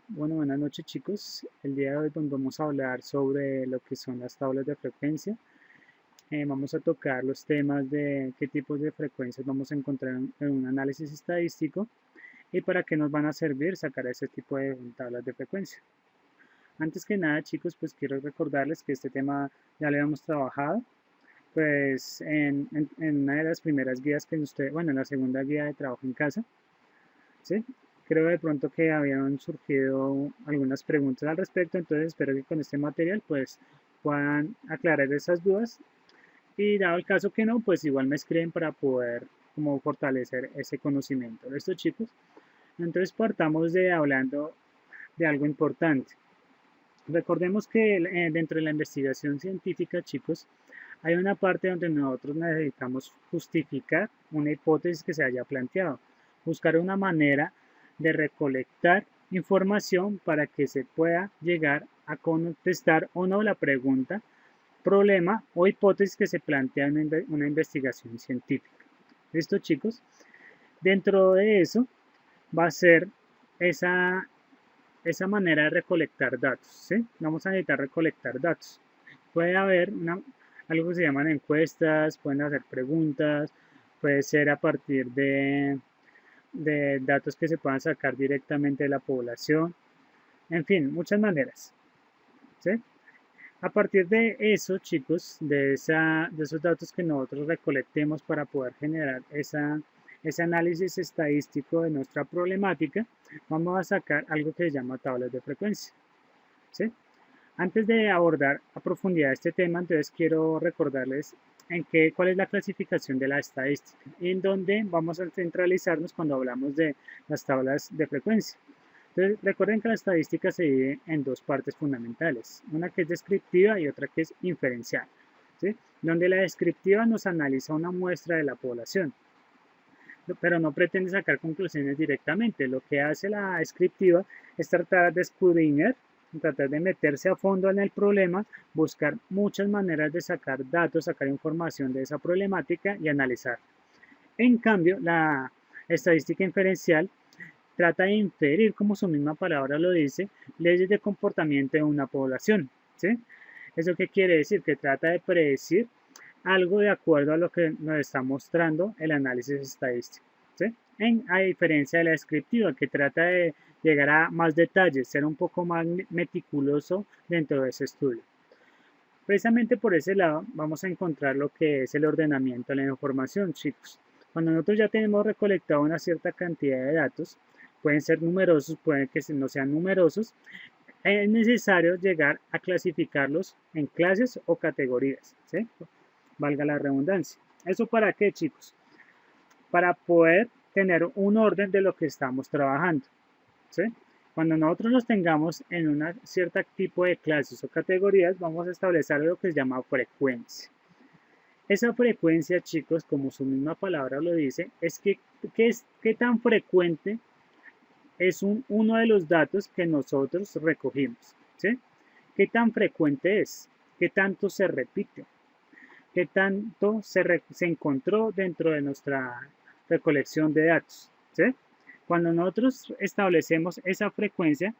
Bueno, buenas noches chicos. El día de hoy vamos a hablar sobre lo que son las tablas de frecuencia. Vamos a tocar los temas de qué tipos de frecuencias vamos a encontrar en un análisis estadístico y para qué nos van a servir sacar ese tipo de tablas de frecuencia. Antes que nada chicos, pues quiero recordarles que este tema ya lo hemos trabajado pues en una de las primeras guías que usted, bueno, en la segunda guía de trabajo en casa. ¿Sí? Creo de pronto que habían surgido algunas preguntas al respecto, entonces espero que con este material pues puedan aclarar esas dudas y dado el caso que no, pues igual me escriben para poder como fortalecer ese conocimiento de estos chicos. Entonces partamos de hablando de algo importante. Recordemos que dentro de la investigación científica, chicos, hay una parte donde nosotros necesitamos justificar una hipótesis que se haya planteado, buscar una manera de recolectar información para que se pueda llegar a contestar o no la pregunta, problema o hipótesis que se plantea en una investigación científica. ¿Listo, chicos? Dentro de eso va a ser esa, esa manera de recolectar datos, ¿sí? Vamos a necesitar recolectar datos. Puede haber algo que se llaman encuestas, pueden hacer preguntas, puede ser a partir de datos que se puedan sacar directamente de la población, en fin, muchas maneras, ¿sí? A partir de eso, chicos, de esos datos que nosotros recolectemos para poder generar ese análisis estadístico de nuestra problemática, vamos a sacar algo que se llama tablas de frecuencia, ¿sí? Antes de abordar a profundidad este tema, entonces quiero recordarles cuál es la clasificación de la estadística, en donde vamos a centralizarnos cuando hablamos de las tablas de frecuencia. Entonces, recuerden que la estadística se divide en dos partes fundamentales, una que es descriptiva y otra que es inferencial, ¿sí? Donde la descriptiva nos analiza una muestra de la población, pero no pretende sacar conclusiones directamente. Lo que hace la descriptiva es tratar de escudriñar, tratar de meterse a fondo en el problema, buscar muchas maneras de sacar datos, sacar información de esa problemática y analizar. En cambio, la estadística inferencial trata de inferir, como su misma palabra lo dice, leyes de comportamiento de una población. ¿Sí? ¿Eso qué quiere decir? Que trata de predecir algo de acuerdo a lo que nos está mostrando el análisis estadístico. ¿Sí? A diferencia de la descriptiva, que trata de llegar a más detalles, ser un poco más meticuloso dentro de ese estudio. Precisamente por ese lado vamos a encontrar lo que es el ordenamiento de la información, chicos. Cuando nosotros ya tenemos recolectado una cierta cantidad de datos, pueden ser numerosos, pueden que no sean numerosos, es necesario llegar a clasificarlos en clases o categorías, ¿sí? Valga la redundancia. ¿Eso para qué, chicos? Para poder tener un orden de lo que estamos trabajando, ¿sí? Cuando nosotros los tengamos en una cierta tipo de clases o categorías, vamos a establecer lo que se llama frecuencia. Esa frecuencia, chicos, como su misma palabra lo dice, es qué tan frecuente es uno de los datos que nosotros recogimos, ¿sí? ¿Qué tan frecuente es? ¿Qué tanto se repite? ¿Qué tanto se encontró dentro de nuestra recolección de datos? ¿Sí? Cuando nosotros establecemos esa frecuencia,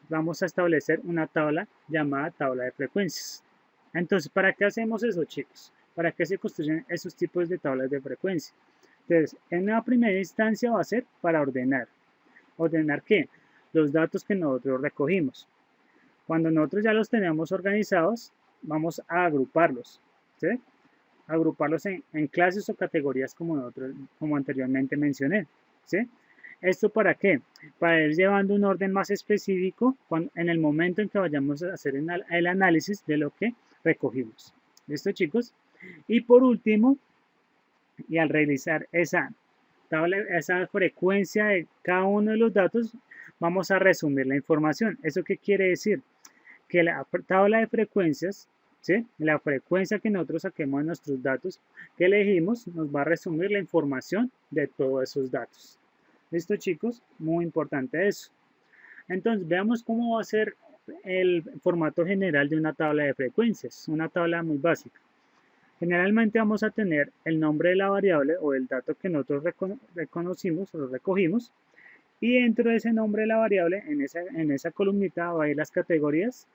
vamos a establecer una tabla llamada tabla de frecuencias. Entonces, ¿para qué hacemos eso, chicos? ¿Para qué se construyen esos tipos de tablas de frecuencia? Entonces, en una primera instancia va a ser para ordenar. ¿Ordenar qué? Los datos que nosotros recogimos. Cuando nosotros ya los tenemos organizados, vamos a agruparlos. ¿Sí? Agruparlos en clases o categorías como anteriormente mencioné. ¿Sí? ¿Esto para qué? Para ir llevando un orden más específico en el momento en que vayamos a hacer el análisis de lo que recogimos. ¿Listo, chicos? Y por último, y al realizar esa frecuencia de cada uno de los datos, vamos a resumir la información. ¿Eso qué quiere decir? Que la tabla de frecuencias, ¿sí? La frecuencia que nosotros saquemos de nuestros datos que elegimos nos va a resumir la información de todos esos datos. ¿Listo, chicos? Muy importante eso. Entonces, veamos cómo va a ser el formato general de una tabla de frecuencias, una tabla muy básica. Generalmente vamos a tener el nombre de la variable o el dato que nosotros reconocimos o recogimos, Y dentro de ese nombre de la variable, en esa columnita va a ir las categorías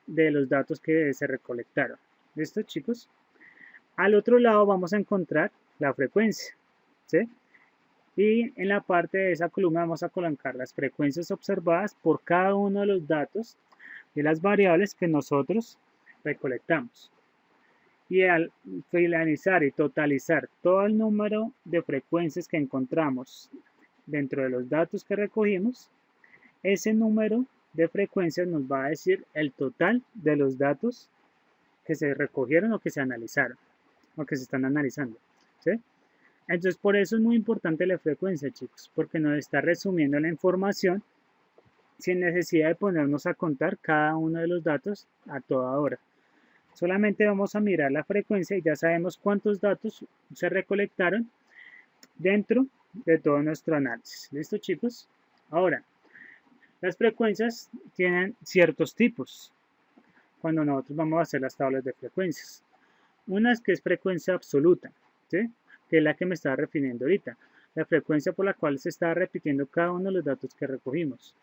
de los datos que se recolectaron. ¿Listo, chicos? Al otro lado vamos a encontrar la frecuencia, ¿sí? Y en la parte de esa columna vamos a colocar las frecuencias observadas por cada uno de los datos de las variables que nosotros recolectamos. Y al finalizar y totalizar todo el número de frecuencias que encontramos dentro de los datos que recogimos, ese número de frecuencias nos va a decir el total de los datos que se recogieron o que se analizaron o que se están analizando, ¿sí? Entonces, por eso es muy importante la frecuencia, chicos, porque nos está resumiendo la información sin necesidad de ponernos a contar cada uno de los datos a toda hora. Solamente vamos a mirar la frecuencia y ya sabemos cuántos datos se recolectaron dentro de todo nuestro análisis. ¿Listo, chicos? Ahora, las frecuencias tienen ciertos tipos cuando nosotros vamos a hacer las tablas de frecuencias. Una es que es frecuencia absoluta, ¿sí? Que es la que me estaba refiriendo ahorita, la frecuencia por la cual se está repitiendo cada uno de los datos que recogimos.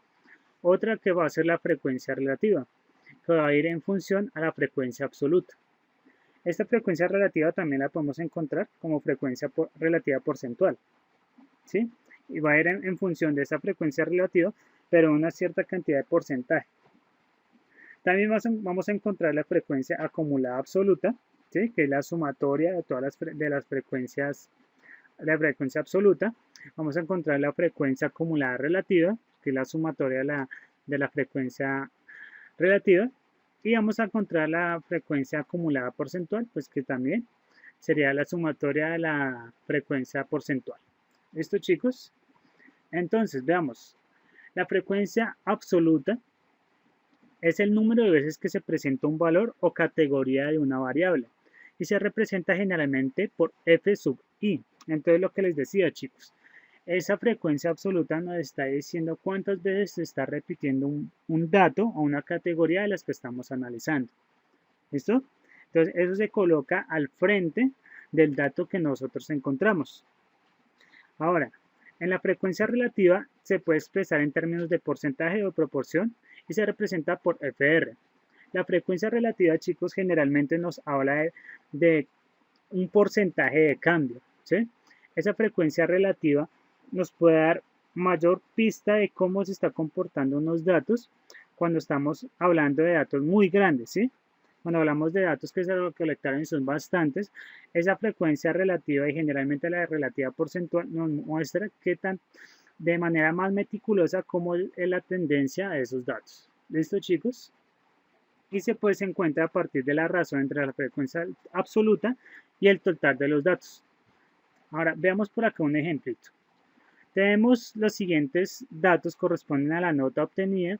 Otra que va a ser la frecuencia relativa, que va a ir en función a la frecuencia absoluta. Esta frecuencia relativa también la podemos encontrar como frecuencia relativa porcentual, ¿sí? Y va a ir en función de esa frecuencia relativa, pero una cierta cantidad de porcentaje. También vamos a encontrar la frecuencia acumulada absoluta, ¿sí? Que es la sumatoria de todas las frecuencias, la frecuencia absoluta. Vamos a encontrar la frecuencia acumulada relativa, que es la sumatoria de la frecuencia relativa. Y vamos a encontrar la frecuencia acumulada porcentual, pues que también sería la sumatoria de la frecuencia porcentual. ¿Listo, chicos? Entonces, veamos. La frecuencia absoluta es el número de veces que se presenta un valor o categoría de una variable y se representa generalmente por f sub i. Entonces, lo que les decía, chicos, esa frecuencia absoluta nos está diciendo cuántas veces se está repitiendo un dato o una categoría de las que estamos analizando. ¿Listo? Entonces, eso se coloca al frente del dato que nosotros encontramos. Ahora, en la frecuencia relativa se puede expresar en términos de porcentaje o proporción y se representa por FR. La frecuencia relativa, chicos, generalmente nos habla de un porcentaje de cambio, ¿sí? Esa frecuencia relativa nos puede dar mayor pista de cómo se está comportando unos datos cuando estamos hablando de datos muy grandes, ¿sí? Cuando hablamos de datos que se recolectaron y son bastantes, esa frecuencia relativa y generalmente la relativa porcentual nos muestra qué tan de manera más meticulosa cómo es la tendencia de esos datos. ¿Listo, chicos? Y se encuentra a partir de la razón entre la frecuencia absoluta y el total de los datos. Ahora, veamos por acá un ejemplito. Tenemos los siguientes datos corresponden a la nota obtenida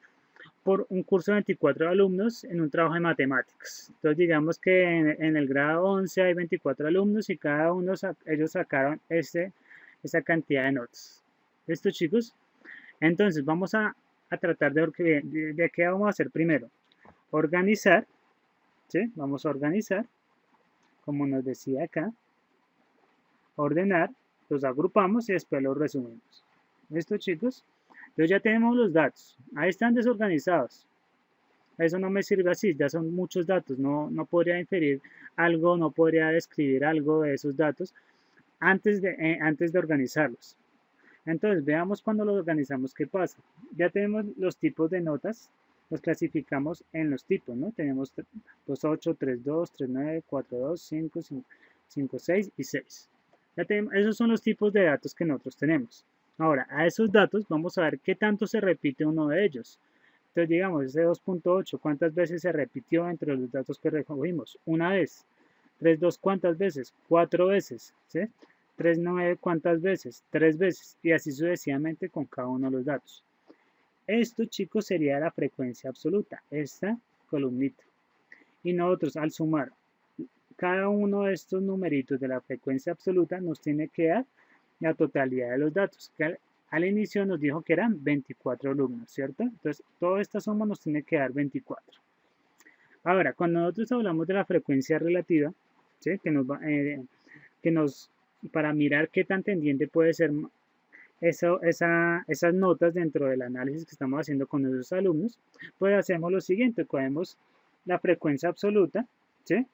por un curso de 24 alumnos en un trabajo de matemáticas. Entonces digamos que en el grado 11 hay 24 alumnos y cada uno ellos sacaron esa cantidad de notas. ¿Listo, chicos? Entonces vamos a tratar de qué vamos a hacer primero. Organizar, ¿sí? Vamos a organizar, como nos decía acá, ordenar, los agrupamos y después los resumimos. ¿Listo, chicos? Entonces ya tenemos los datos. Ahí están desorganizados. Eso no me sirve así, ya son muchos datos. No podría inferir algo, no podría describir algo de esos datos antes de organizarlos. Entonces, veamos cuando los organizamos qué pasa. Ya tenemos los tipos de notas, los clasificamos en los tipos, ¿no? Tenemos 2.8, 3.2, 3.9, 4.2, 5, 5, 6 y 6. Esos son los tipos de datos que nosotros tenemos. Ahora, a esos datos vamos a ver qué tanto se repite uno de ellos. Entonces, digamos, ese 2.8, ¿cuántas veces se repitió entre los datos que recogimos? Una vez. 3.2, ¿cuántas veces? 4 veces, ¿sí? 3.9, ¿cuántas veces? 3 veces. Y así sucesivamente con cada uno de los datos. Esto, chicos, sería la frecuencia absoluta, esta columnita. Y nosotros, al sumar cada uno de estos numeritos de la frecuencia absoluta, nos tiene que dar la totalidad de los datos, que al inicio nos dijo que eran 24 alumnos, ¿cierto? Entonces, toda esta suma nos tiene que dar 24. Ahora, cuando nosotros hablamos de la frecuencia relativa, ¿sí? Para mirar qué tan tendiente puede ser esas notas dentro del análisis que estamos haciendo con nuestros alumnos, pues hacemos lo siguiente, cogemos la frecuencia absoluta, ¿sí?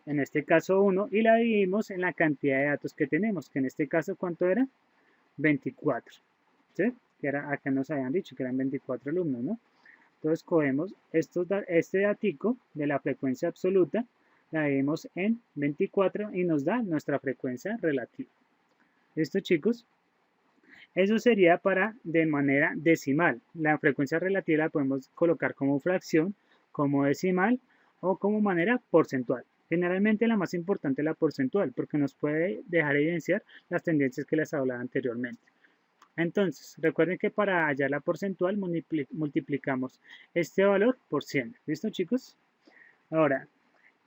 En este caso 1, y la dividimos en la cantidad de datos que tenemos, que en este caso, ¿cuánto era? 24, ¿sí? Que era, acá nos habían dicho que eran 24 alumnos, ¿no? Entonces cogemos este datico de la frecuencia absoluta, la dividimos en 24 y nos da nuestra frecuencia relativa. ¿Listo, chicos? Eso sería para de manera decimal. La frecuencia relativa la podemos colocar como fracción, como decimal o como manera porcentual. Generalmente la más importante es la porcentual porque nos puede dejar evidenciar las tendencias que les hablaba anteriormente. Entonces, recuerden que para hallar la porcentual multiplicamos este valor por 100. ¿Listo, chicos? Ahora,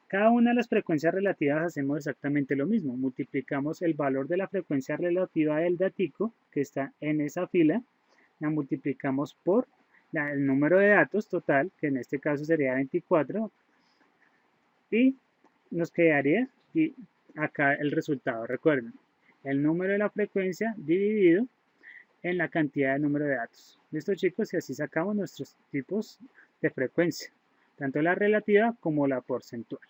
cada una de las frecuencias relativas hacemos exactamente lo mismo. Multiplicamos el valor de la frecuencia relativa del datico que está en esa fila, la multiplicamos por el número de datos total, que en este caso sería 24, y nos quedaría acá el resultado. Recuerden, el número de la frecuencia dividido en la cantidad de número de datos. ¿Listo, chicos? Y así sacamos nuestros tipos de frecuencia, tanto la relativa como la porcentual.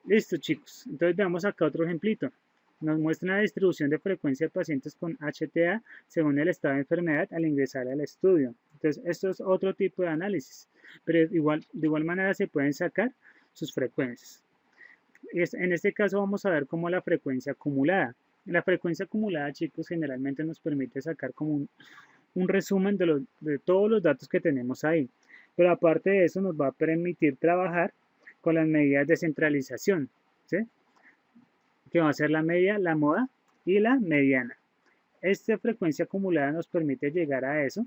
Listo, chicos. Entonces veamos acá otro ejemplito. Nos muestra una distribución de frecuencia de pacientes con HTA según el estado de enfermedad al ingresar al estudio. Entonces, esto es otro tipo de análisis, pero de igual manera se pueden sacar sus frecuencias. En este caso vamos a ver como la frecuencia acumulada. La frecuencia acumulada, chicos, generalmente nos permite sacar como un resumen de todos los datos que tenemos ahí. Pero aparte de eso nos va a permitir trabajar con las medidas de centralización, ¿sí? Que va a ser la media, la moda y la mediana. Esta frecuencia acumulada nos permite llegar a eso,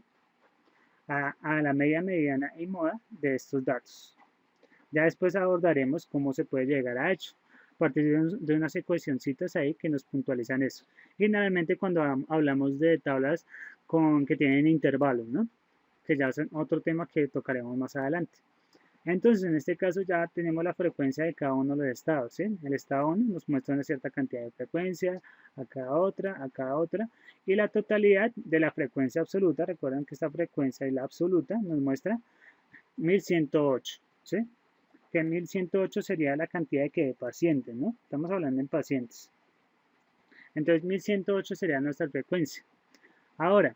a la media, mediana y moda de estos datos. Ya después abordaremos cómo se puede llegar a ello, a partir de unas ecuacioncitas ahí que nos puntualizan eso. Generalmente cuando hablamos de tablas que tienen intervalos, ¿no? Que ya es otro tema que tocaremos más adelante. Entonces, en este caso ya tenemos la frecuencia de cada uno de los estados, ¿sí? El estado 1 nos muestra una cierta cantidad de frecuencia, acá otra, y la totalidad de la frecuencia absoluta, recuerden que esta frecuencia y la absoluta nos muestra 1108, ¿sí? Que 1108 sería la cantidad de pacientes, ¿no? Estamos hablando en pacientes. Entonces, 1108 sería nuestra frecuencia. Ahora,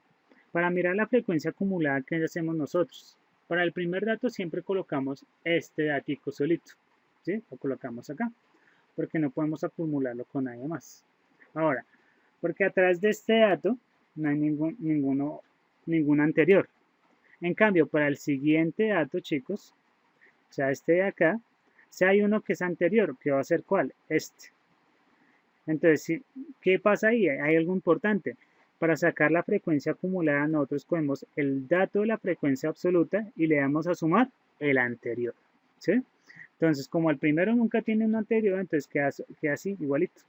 para mirar la frecuencia acumulada, ¿qué hacemos nosotros? Para el primer dato siempre colocamos este datico solito, ¿sí? Lo colocamos acá, porque no podemos acumularlo con nadie más. Ahora, porque atrás de este dato no hay ningún anterior. En cambio, para el siguiente dato, chicos, o sea, este de acá, si hay uno que es anterior, que va a ser ¿cuál? Este. Entonces, ¿qué pasa ahí? Hay algo importante. Para sacar la frecuencia acumulada, nosotros cogemos el dato de la frecuencia absoluta y le damos a sumar el anterior, ¿sí? Entonces, como el primero nunca tiene un anterior, entonces queda así, igualito.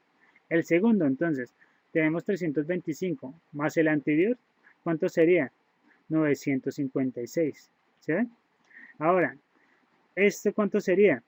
El segundo, entonces, tenemos 325 más el anterior, ¿cuánto sería? 956, ¿sí? Ahora, ¿este cuánto sería?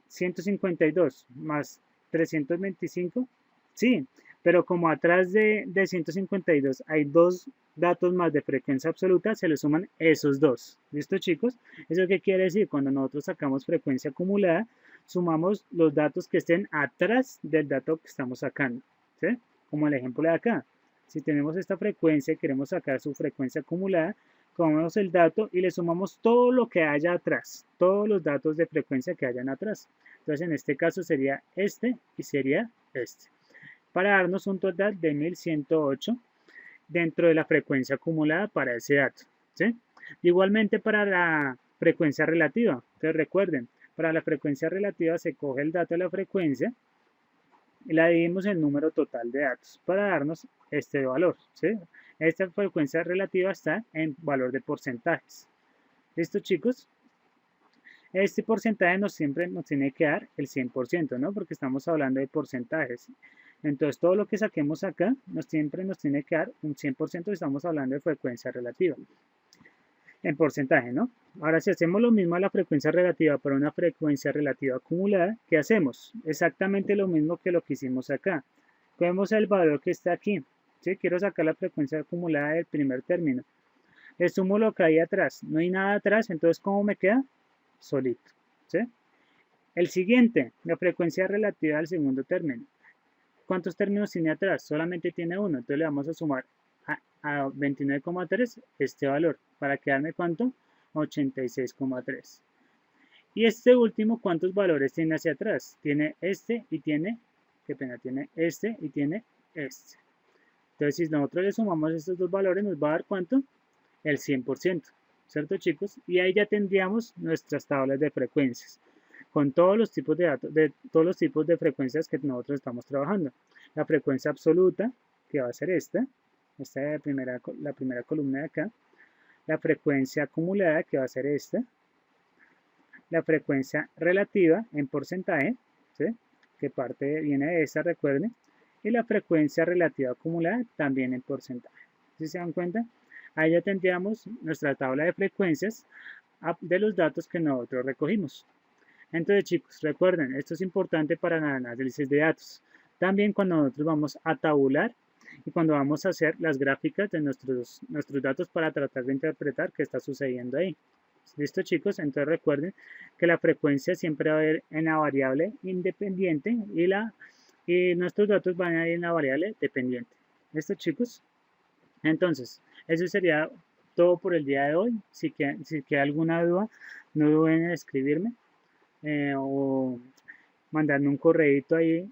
152 más 325, sí, pero como atrás de 152 hay dos datos más de frecuencia absoluta, se le suman esos dos. ¿Listo, chicos? ¿Eso qué quiere decir? Cuando nosotros sacamos frecuencia acumulada, sumamos los datos que estén atrás del dato que estamos sacando, ¿sí? Como el ejemplo de acá. Si tenemos esta frecuencia y queremos sacar su frecuencia acumulada, tomamos el dato y le sumamos todo lo que haya atrás, todos los datos de frecuencia que hayan atrás. Entonces, en este caso sería este y sería este, para darnos un total de 1108 dentro de la frecuencia acumulada para ese dato, ¿sí? Igualmente para la frecuencia relativa, entonces recuerden, para la frecuencia relativa se coge el dato de la frecuencia y la dividimos en el número total de datos para darnos este valor, ¿sí? Esta frecuencia relativa está en valor de porcentajes. ¿Listo, chicos? Este porcentaje siempre nos tiene que dar el 100%, ¿no? Porque estamos hablando de porcentajes. Entonces, todo lo que saquemos acá siempre nos tiene que dar un 100% y estamos hablando de frecuencia relativa. En porcentaje, ¿no? Ahora, si hacemos lo mismo a la frecuencia relativa para una frecuencia relativa acumulada, ¿qué hacemos? Exactamente lo mismo que lo que hicimos acá. Escogemos el valor que está aquí. ¿Sí? Quiero sacar la frecuencia acumulada del primer término. Le sumo lo que hay atrás. No hay nada atrás, entonces ¿cómo me queda? Solito. ¿Sí? El siguiente, la frecuencia relativa al segundo término. ¿Cuántos términos tiene atrás? Solamente tiene uno. Entonces le vamos a sumar a 29,3 este valor. ¿Para quedarme cuánto? 86,3. Y este último, ¿cuántos valores tiene hacia atrás? Tiene este y tiene, qué pena, tiene este y tiene este. Entonces, si nosotros le sumamos estos dos valores, nos va a dar ¿cuánto? El 100%, ¿cierto, chicos? Y ahí ya tendríamos nuestras tablas de frecuencias, con todos los tipos de datos, de todos los tipos de frecuencias que nosotros estamos trabajando. La frecuencia absoluta, que va a ser esta es la primera columna de acá. La frecuencia acumulada, que va a ser esta. La frecuencia relativa en porcentaje, ¿sí? Que viene de esta, recuerden. Y la frecuencia relativa acumulada también en porcentaje. ¿Sí se dan cuenta? Ahí ya tendríamos nuestra tabla de frecuencias de los datos que nosotros recogimos. Entonces, chicos, recuerden, esto es importante para el análisis de datos. También cuando nosotros vamos a tabular y cuando vamos a hacer las gráficas de nuestros datos para tratar de interpretar qué está sucediendo ahí. ¿Listo, chicos? Entonces recuerden que la frecuencia siempre va a ir en la variable independiente y nuestros datos van a ir en la variable dependiente. ¿Listo, chicos? Entonces, eso sería todo por el día de hoy. Si queda alguna duda, no duden en escribirme o mandarme un correíto ahí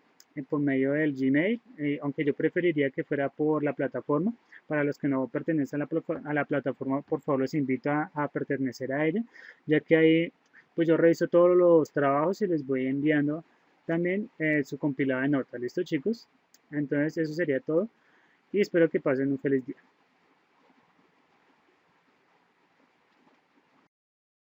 por medio del Gmail, aunque yo preferiría que fuera por la plataforma. Para los que no pertenecen a la plataforma, por favor los invito a pertenecer a ella, ya que ahí pues yo reviso todos los trabajos y les voy enviando también su compilado de notas. ¿Listo, chicos? Entonces eso sería todo y espero que pasen un feliz día.